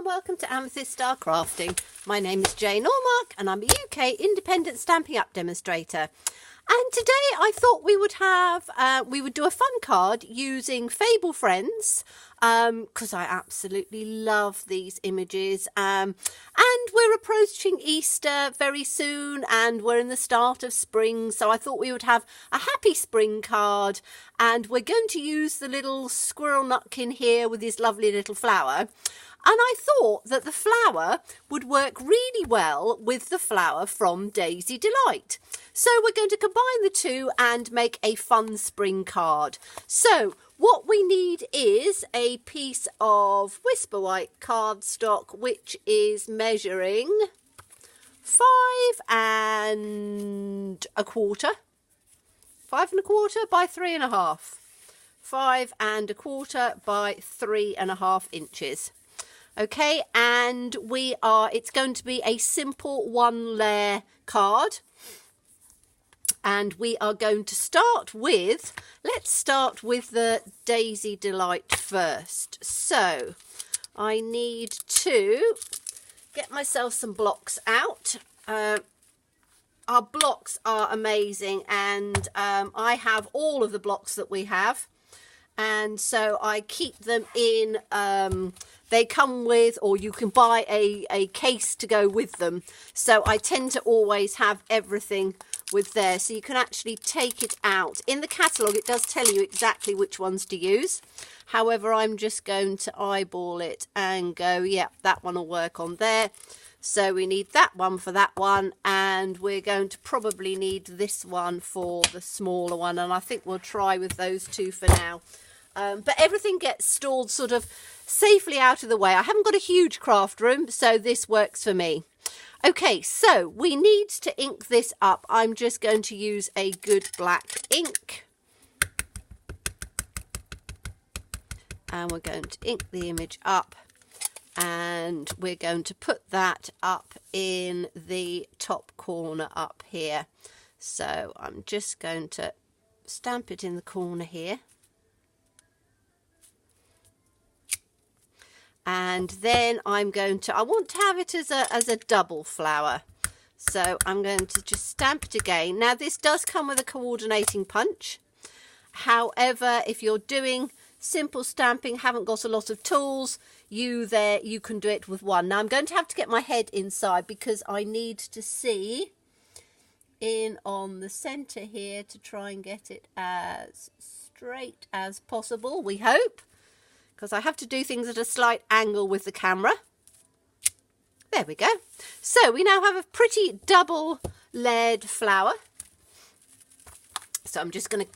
and welcome to Amethyst Star Crafting. My name is Jane Ormark and I'm a UK independent Stampin' Up demonstrator. And today I thought we would do a fun card using Fable Friends, because I absolutely love these images. And we're approaching Easter very soon and we're in the start of spring, so I thought we would have a happy spring card, and we're going to use the little squirrel nutkin here with his lovely little flower. And I thought that the flower would work really well with the flower from Daisy Delight. So we're going to combine the two and make a fun spring card. So what we need is a piece of Whisper White cardstock, which is measuring 5 1/4 by 3 1/2. 5 1/4 by 3 1/2 inches. Okay, and it's going to be a simple one layer card. And we are going to let's start with the Daisy Delight first. So I need to get myself some blocks out. Our blocks are amazing, and I have all of the blocks that we have. And so I keep them in, they come with, or you can buy a case to go with them. So I tend to always have everything with there, so you can actually take it out. In the catalogue it does tell you exactly which ones to use. However, I'm just going to eyeball it and go, yeah, that one will work on there. So we need that one for that one, and we're going to probably need this one for the smaller one, and I think we'll try with those two for now. But everything gets stored sort of safely out of the way. I haven't got a huge craft room, so this works for me. Okay, so we need to ink this up. I'm just going to use a good black ink. And we're going to ink the image up. And we're going to put that up in the top corner up here. So I'm just going to stamp it in the corner here. And then I want to have it as a double flower. So I'm going to just stamp it again. Now this does come with a coordinating punch. However, if you're doing simple stamping, haven't got a lot of tools, you can do it with one. Now I'm going to have to get my head inside because I need to see in on the center here to try and get it as straight as possible, we hope, because I have to do things at a slight angle with the camera. There we go. So we now have a pretty double layered flower. So I'm just going to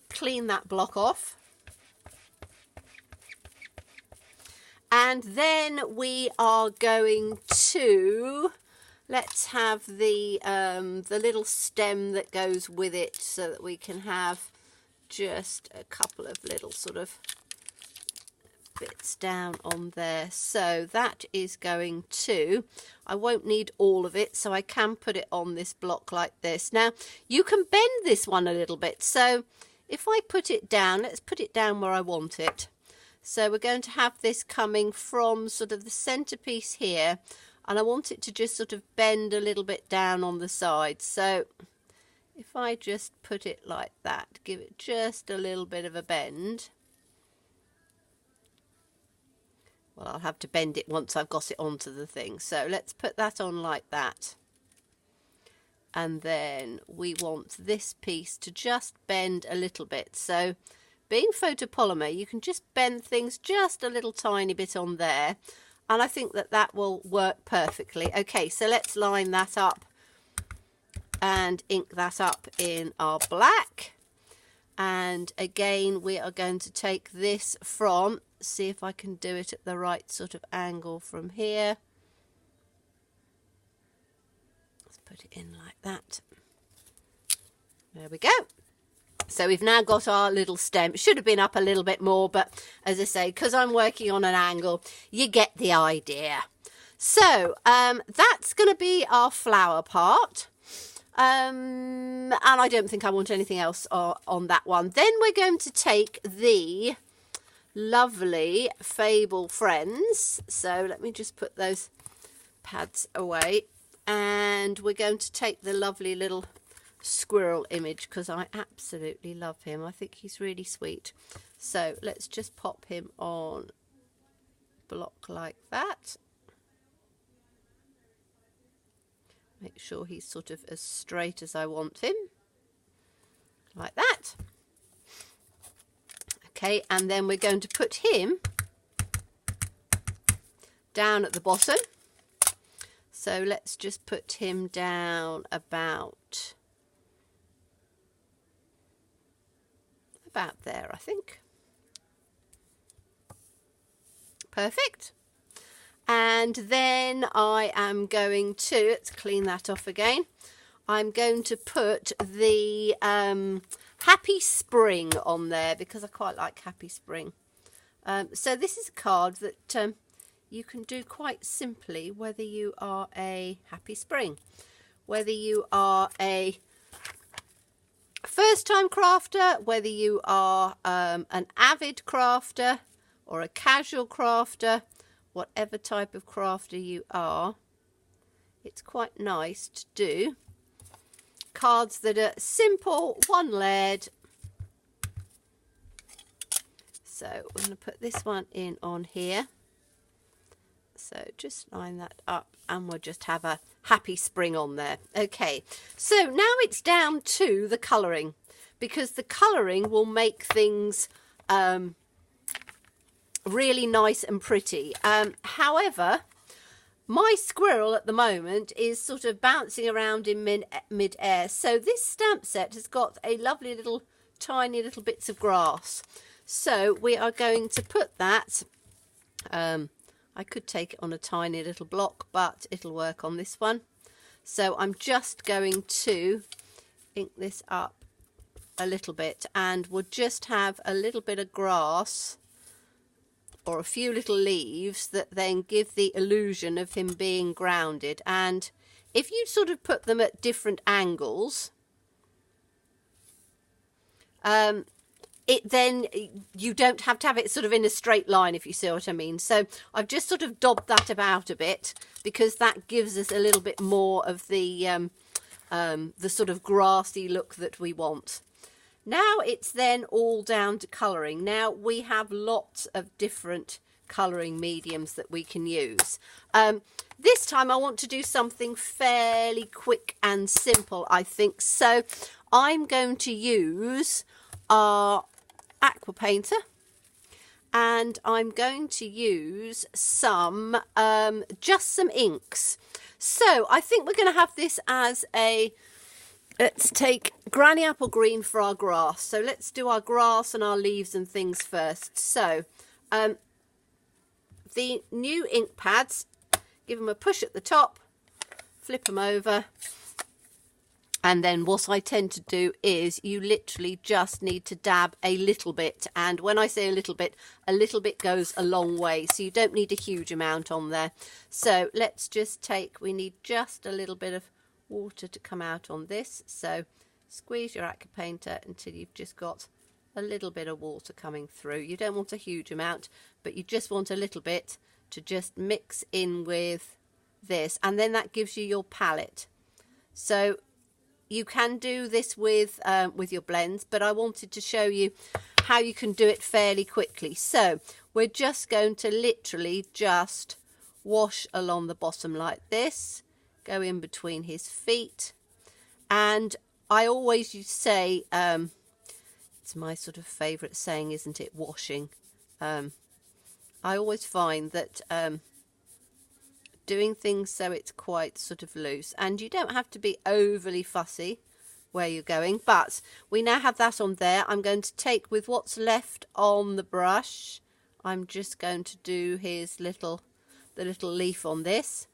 clean that block off. And then we are going to, let's have the little stem that goes with it, so that we can have just a couple of little sort of bits down on there. So that is going to, I won't need all of it, so I can put it on this block like this. Now you can bend this one a little bit, so if I put it down, let's put it down where I want it. So we're going to have this coming from sort of the centerpiece here, and I want it to just sort of bend a little bit down on the side. So if I just put it like that, give it just a little bit of a bend. Well, I'll have to bend it once I've got it onto the thing. So let's put that on like that. And then we want this piece to just bend a little bit. So being photopolymer, you can just bend things just a little tiny bit on there. And I think that will work perfectly. Okay, so let's line that up and ink that up in our black. And again, we are going to take this from, see if I can do it at the right sort of angle from here. Let's put it in like that. There we go. So we've now got our little stem. It should have been up a little bit more, but as I say, because I'm working on an angle, you get the idea. So that's going to be our flower part. And I don't think I want anything else on that one. Then we're going to take the lovely Fable friends. So let me just put those pads away, and we're going to take the lovely little squirrel image because I absolutely love him. I think he's really sweet. So let's just pop him on block like that. Make sure he's sort of as straight as I want him, like that. Okay, and then we're going to put him down at the bottom. So let's just put him down about there, I think. Perfect. And then I am going to, let's clean that off again. I'm going to put the Happy Spring on there because I quite like Happy Spring. So this is a card that you can do quite simply, whether you are a Happy Spring, whether you are a first-time crafter, whether you are an avid crafter or a casual crafter, whatever type of crafter you are, it's quite nice to do cards that are simple, one layered. So we're going to put this one in on here. So just line that up and we'll just have a Happy Spring on there. Okay, so now it's down to the colouring, because the colouring will make things really nice and pretty. However, my squirrel at the moment is sort of bouncing around in mid-air. So this stamp set has got a lovely little tiny little bits of grass. So we are going to put that, I could take it on a tiny little block, but it'll work on this one. So I'm just going to ink this up a little bit, and we'll just have a little bit of grass or a few little leaves that then give the illusion of him being grounded. And if you sort of put them at different angles, then you don't have to have it sort of in a straight line, if you see what I mean. So I've just sort of daubed that about a bit because that gives us a little bit more of the sort of grassy look that we want. Now it's then all down to colouring. Now we have lots of different colouring mediums that we can use. This time I want to do something fairly quick and simple, I think. So I'm going to use our aqua painter, and I'm going to use some just some inks. So I think we're going to have this as a, let's take Granny Apple Green for our grass. So let's do our grass and our leaves and things first. So the new ink pads, give them a push at the top, flip them over, and then what I tend to do is you literally just need to dab a little bit. And when I say a little bit goes a long way. So you don't need a huge amount on there. So let's just take, we need just a little bit of water to come out on this. So squeeze your aqua painter until you've just got a little bit of water coming through. You don't want a huge amount, but you just want a little bit to just mix in with this. And then that gives you your palette. So you can do this with your blends, but I wanted to show you how you can do it fairly quickly. So we're just going to literally just wash along the bottom like this, go in between his feet. And I always say, it's my sort of favourite saying, isn't it, washing. I always find that doing things so it's quite sort of loose, and you don't have to be overly fussy where you're going, but we now have that on there. I'm going to take, with what's left on the brush, I'm just going to do his the little leaf on this,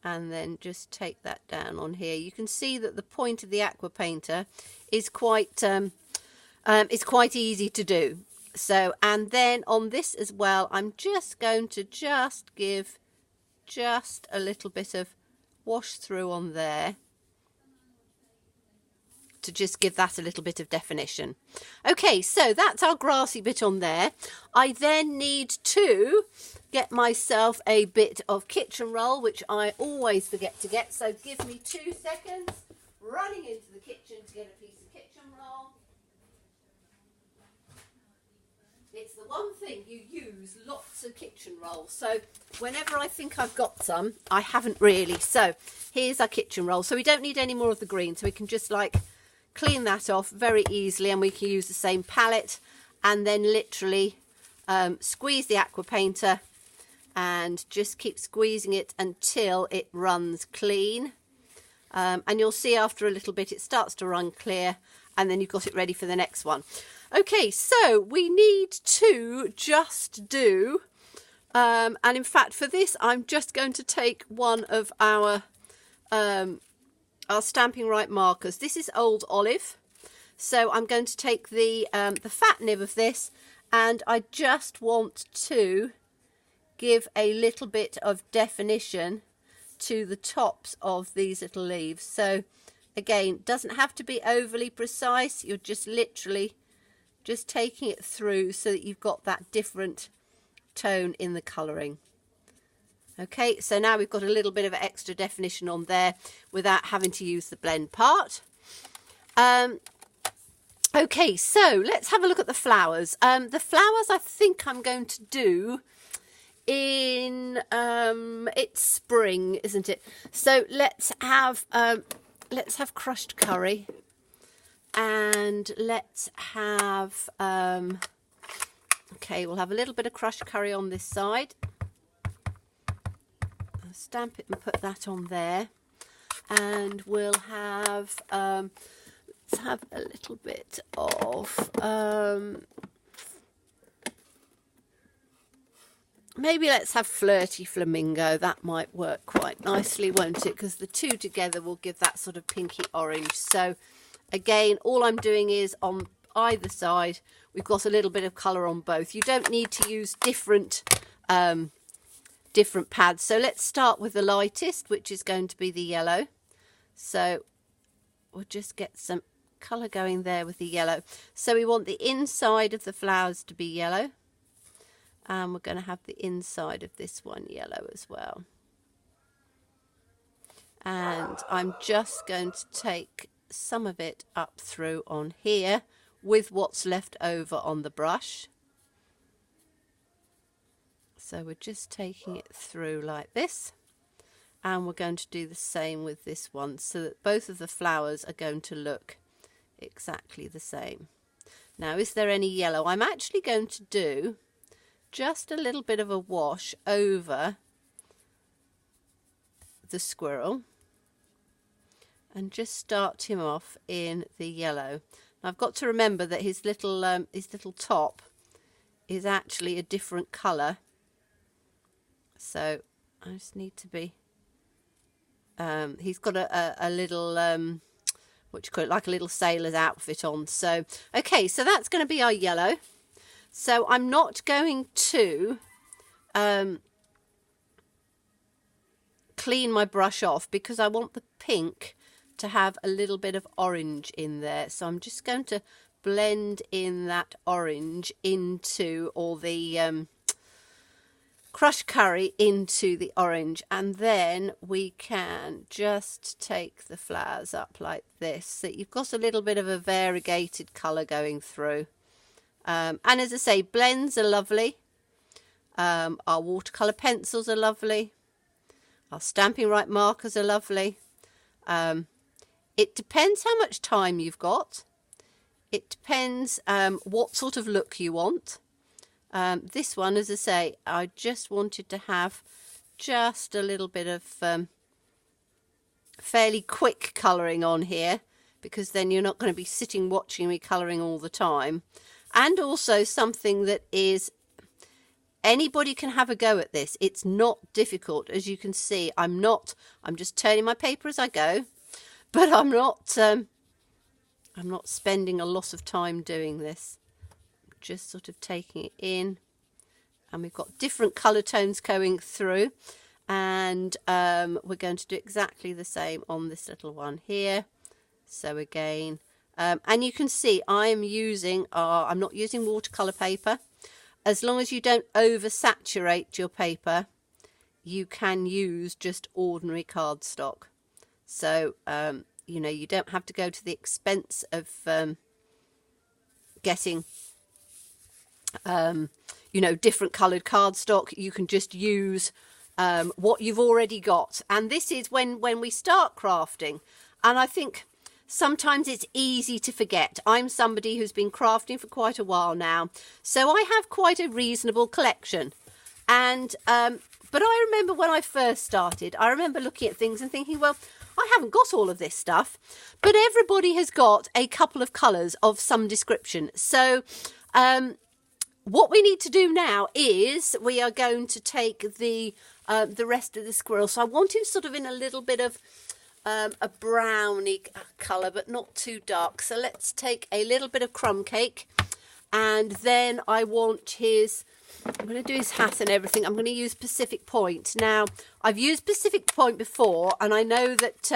and then just take that down on here. You can see that the point of the aqua painter is quite easy to do. So, and then on this as well, I'm just going to just give just a little bit of wash through on there, to just give that a little bit of definition. Okay, so that's our grassy bit on there. I then need to get myself a bit of kitchen roll, which I always forget to get. So give me 2 seconds. Running into the kitchen to get a piece of kitchen roll. It's the one thing you use lots of kitchen roll. So whenever I think I've got some, I haven't really. So here's our kitchen roll. So we don't need any more of the green. So we can just like clean that off very easily, and we can use the same palette and then literally squeeze the aqua painter and just keep squeezing it until it runs clean. And you'll see after a little bit it starts to run clear, and then you've got it ready for the next one. Okay, so we need to just do, and in fact for this I'm just going to take one of our Stamping Right markers. This is Old Olive, so I'm going to take the fat nib of this, and I just want to give a little bit of definition to the tops of these little leaves. So again, doesn't have to be overly precise. You're just literally just taking it through so that you've got that different tone in the colouring. Okay, so now we've got a little bit of extra definition on there without having to use the blend part. Okay, so let's have a look at the flowers. The flowers I think I'm going to do in it's spring, isn't it? So let's have crushed curry, and let's have okay, we'll have a little bit of crushed curry on this side. I'll stamp it and put that on there, and we'll have let's have a little bit of maybe let's have Flirty Flamingo. That might work quite nicely, won't it? Because the two together will give that sort of pinky orange. So again, all I'm doing is on either side, we've got a little bit of colour on both. You don't need to use different pads. So let's start with the lightest, which is going to be the yellow. So we'll just get some colour going there with the yellow. So we want the inside of the flowers to be yellow. And we're going to have the inside of this one yellow as well. And I'm just going to take some of it up through on here with what's left over on the brush. So we're just taking it through like this. And we're going to do the same with this one, so that both of the flowers are going to look exactly the same. Now, is there any yellow? I'm actually going to do just a little bit of a wash over the squirrel and just start him off in the yellow. Now, I've got to remember that his little top is actually a different colour, so I just need to be he's got a little what you call it, like a little sailor's outfit on. So okay, so that's going to be our yellow. So I'm not going to clean my brush off because I want the pink to have a little bit of orange in there. So I'm just going to blend in that orange into, or the crushed curry into the orange, and then we can just take the flowers up like this, so you've got a little bit of a variegated colour going through. And as I say, blends are lovely. Our watercolour pencils are lovely. Our Stamping Right markers are lovely. It depends how much time you've got. It depends what sort of look you want. This one, as I say, I just wanted to have just a little bit of fairly quick colouring on here, because then you're not going to be sitting watching me colouring all the time. And also something that is, anybody can have a go at this. It's not difficult. As you can see, I'm just turning my paper as I go, but I'm not spending a lot of time doing this. I'm just sort of taking it in, and we've got different colour tones going through, and we're going to do exactly the same on this little one here. So again, And you can see I'm not using watercolour paper. As long as you don't oversaturate your paper, you can use just ordinary cardstock. So, you know, you don't have to go to the expense of getting, you know, different coloured cardstock. You can just use what you've already got. And this is when we start crafting. And I think sometimes it's easy to forget. I'm somebody who's been crafting for quite a while now, so I have quite a reasonable collection. And but I remember when I first started, I remember looking at things and thinking, well, I haven't got all of this stuff, but everybody has got a couple of colours of some description. So what we need to do now is we are going to take the rest of the squirrel. So I want him sort of in a little bit of a browny colour, but not too dark. So let's take a little bit of crumb cake, and then I want I'm going to do his hat and everything. I'm going to use Pacific Point. Now, I've used Pacific Point before, and I know that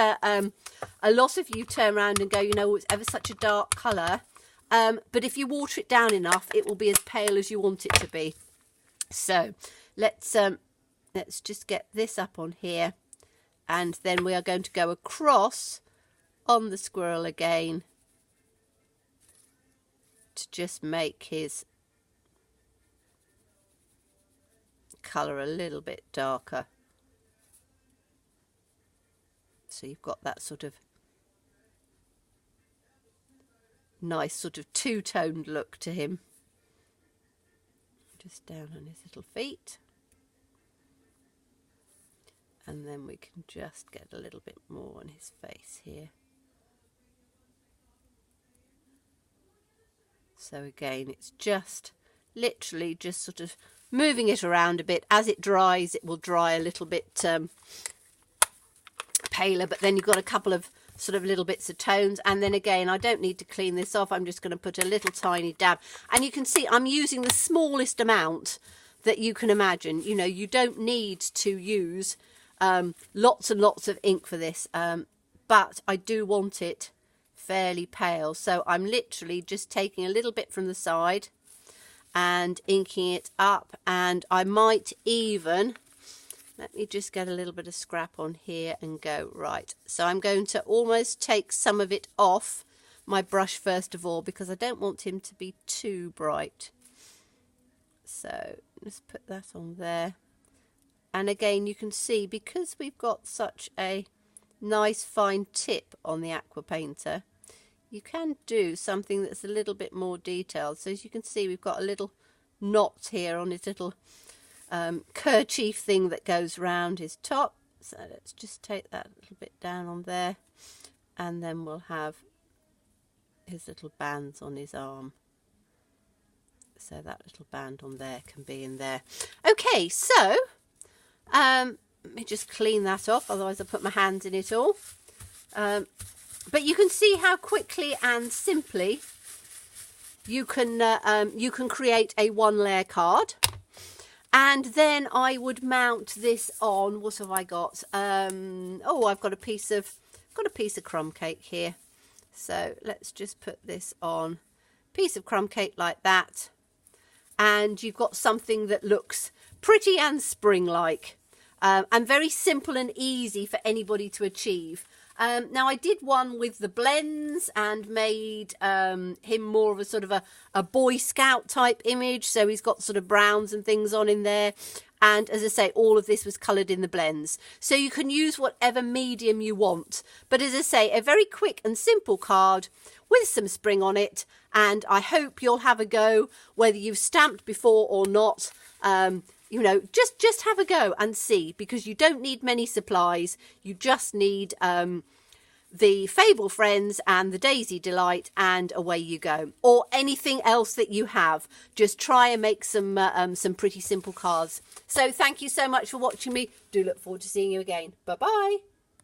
a lot of you turn around and go, you know, it's ever such a dark colour. But if you water it down enough, it will be as pale as you want it to be. So let's just get this up on here. And then we are going to go across on the squirrel again to just make his colour a little bit darker. So you've got that sort of nice sort of two-toned look to him. Just down on his little feet. And then we can just get a little bit more on his face here. So again, it's just literally just sort of moving it around a bit. As it dries, it will dry a little bit paler, but then you've got a couple of sort of little bits of tones. And then again, I don't need to clean this off. I'm just going to put a little tiny dab. And you can see I'm using the smallest amount that you can imagine. You know, you don't need to use lots and lots of ink for this, but I do want it fairly pale, so I'm literally just taking a little bit from the side and inking it up. And I might even, let me just get a little bit of scrap on here and go, right, so I'm going to almost take some of it off my brush first of all, because I don't want him to be too bright. So let's put that on there. And again, you can see, because we've got such a nice fine tip on the aqua painter, you can do something that's a little bit more detailed. So as you can see, we've got a little knot here on his little kerchief thing that goes round his top. So let's just take that a little bit down on there, and then we'll have his little bands on his arm. So that little band on there can be in there. Okay, so let me just clean that off, otherwise I'll put my hands in it all. But you can see how quickly and simply you can create a one-layer card. And then I would mount this on. What have I got? Oh, I've got a piece of crumb cake here. So let's just put this on. Piece of crumb cake like that, and you've got something that looks pretty and spring-like, and very simple and easy for anybody to achieve. Now I did one with the blends and made him more of a sort of a Boy Scout type image, so he's got sort of browns and things on in there. And as I say, all of this was coloured in the blends. So you can use whatever medium you want. But as I say, a very quick and simple card with some spring on it. And I hope you'll have a go, whether you've stamped before or not. You know, just have a go and see, because you don't need many supplies. You just need the Fable Friends and the Daisy Delight, and away you go. Or anything else that you have. Just try and make some pretty simple cards. So thank you so much for watching me. Do look forward to seeing you again. Bye bye.